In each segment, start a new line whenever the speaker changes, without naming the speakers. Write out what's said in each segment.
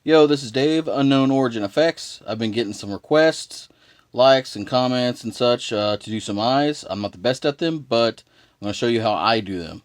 Yo, this is Dave, Unknown Origin Effects. I've been getting some requests, likes, and comments and such to do some eyes. I'm not the best at them, but I'm going to show you how I do them.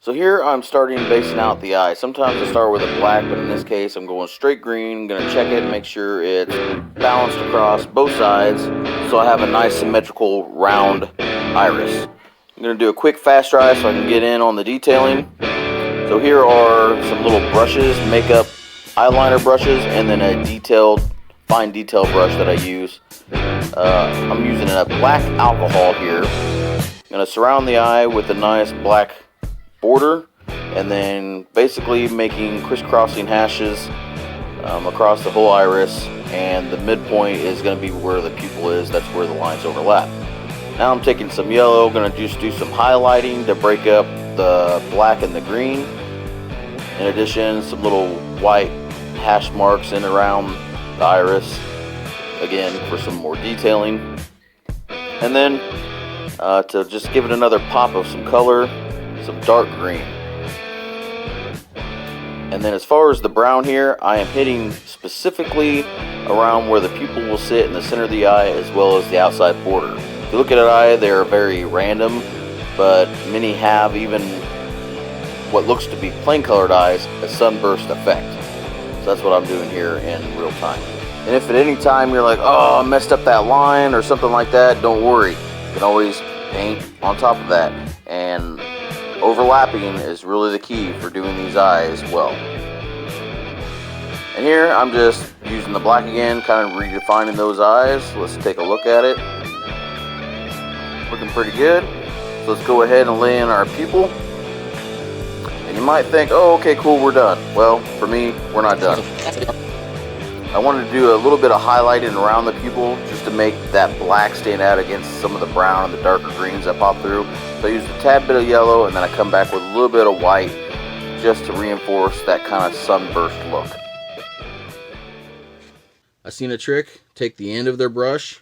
So here I'm starting basing out the eye. Sometimes I start with a black, but in this case I'm going straight green. I'm going to check it and make sure it's balanced across both sides so I have a nice symmetrical round iris. I'm going to do a quick fast dry so I can get in on the detailing. So here are some little brushes, makeup eyeliner brushes, and then a fine detail brush that I use. I'm using a black alcohol here. I'm going to surround the eye with a nice black border, and then basically making crisscrossing hashes across the whole iris, and the midpoint is going to be where the pupil is. That's where the lines overlap. Now I'm taking some yellow, going to just do some highlighting to break up the black and the green. In addition, some little white hash marks in around the iris, again for some more detailing. And then to just give it another pop of some color, some dark green. And then as far as the brown here, I am hitting specifically around where the pupil will sit in the center of the eye, as well as the outside border. If you look at an eye, they're very random, but many have even what looks to be plain colored eyes, a sunburst effect. So that's what I'm doing here in real time. And if at any time you're like, oh, I messed up that line or something like that, don't worry. You can always paint on top of that. And overlapping is really the key for doing these eyes well. And here I'm just using the black again, kind of redefining those eyes. Let's take a look at it. Looking pretty good. So let's go ahead and lay in our pupil. And you might think, oh, okay, cool, we're done. Well, for me, we're not done. I wanted to do a little bit of highlighting around the pupil just to make that black stand out against some of the brown and the darker greens that pop through. So I used a tad bit of yellow, and then I come back with a little bit of white just to reinforce that kind of sunburst look. I seen a trick. Take the end of their brush,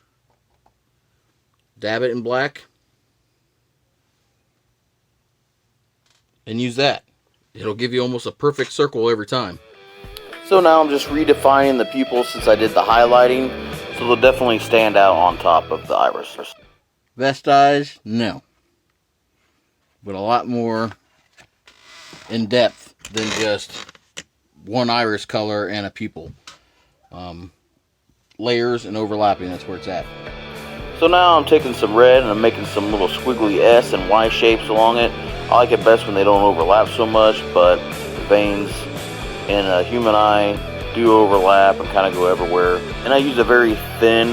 dab it in black, and use that. It'll give you almost a perfect circle every time. So now I'm just redefining the pupils since I did the highlighting, so they'll definitely stand out on top of the iris. Best eyes? No. But a lot more in depth than just one iris color and a pupil. Layers and overlapping, that's where it's at. So now I'm taking some red and I'm making some little squiggly S and Y shapes along it. I like it best when they don't overlap so much, but the veins in a human eye do overlap and kind of go everywhere. And I use a very thin,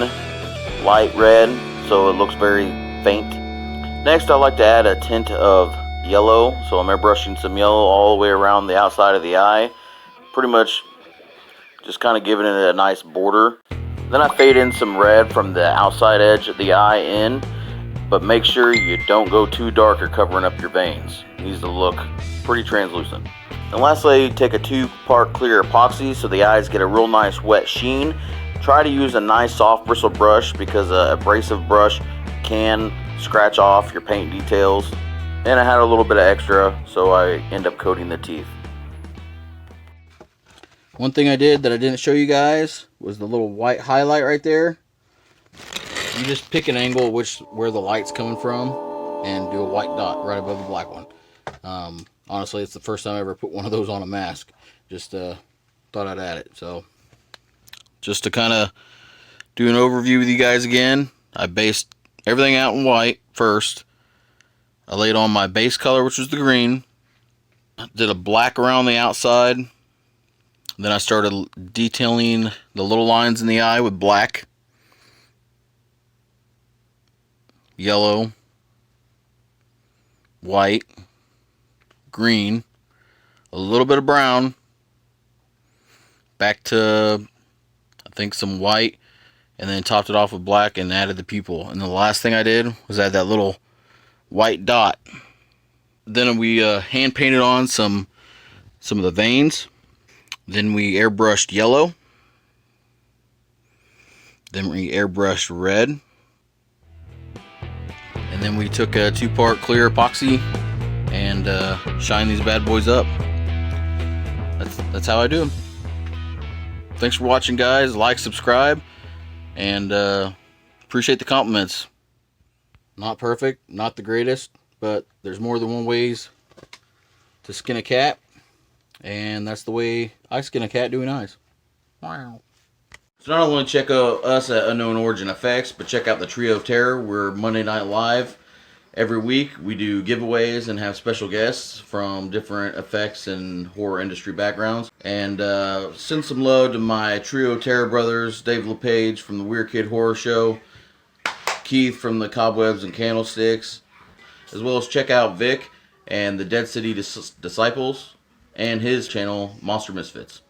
light red, so it looks very faint. Next, I like to add a tint of yellow, so I'm airbrushing some yellow all the way around the outside of the eye. Pretty much just kind of giving it a nice border. Then I fade in some red from the outside edge of the eye in, but make sure you don't go too dark or covering up your veins. It needs to look pretty translucent. And lastly, take a 2-part clear epoxy so the eyes get a real nice wet sheen. Try to use a nice soft bristle brush because an abrasive brush can scratch off your paint details. And I had a little bit of extra, so I end up coating the teeth. One thing I did that I didn't show you guys was the little white highlight right there. You just pick an angle where the light's coming from and do a white dot right above the black one. Honestly, it's the first time I ever put one of those on a mask. Just thought I'd add it. So just to kind of do an overview with you guys again, I based everything out in white first. I laid on my base color, which was the green. Did a black around the outside. Then I started detailing the little lines in the eye with black, yellow, white, green, a little bit of brown, back to I think some white, and then topped it off with black and added the pupil. And the last thing I did was add that little white dot. Then we hand painted on some of the veins. Then we airbrushed yellow. Then we airbrushed red. And then we took a 2-part clear epoxy and shined these bad boys up. That's how I do them. Thanks for watching, guys. Like, subscribe, and appreciate the compliments. Not perfect, not the greatest, but there's more than one ways to skin a cat, and that's the way I skin a cat, doing eyes. Wow. So not only check out us at Unknown Origin Effects, but check out the Trio of Terror. We're Monday Night Live. Every week we do giveaways and have special guests from different effects and horror industry backgrounds. And send some love to my Trio of Terror brothers, Dave LePage from the Weird Kid Horror Show, Keith from the Cobwebs and Candlesticks, as well as check out Vic and the Dead City Disciples and his channel, Monster Misfits.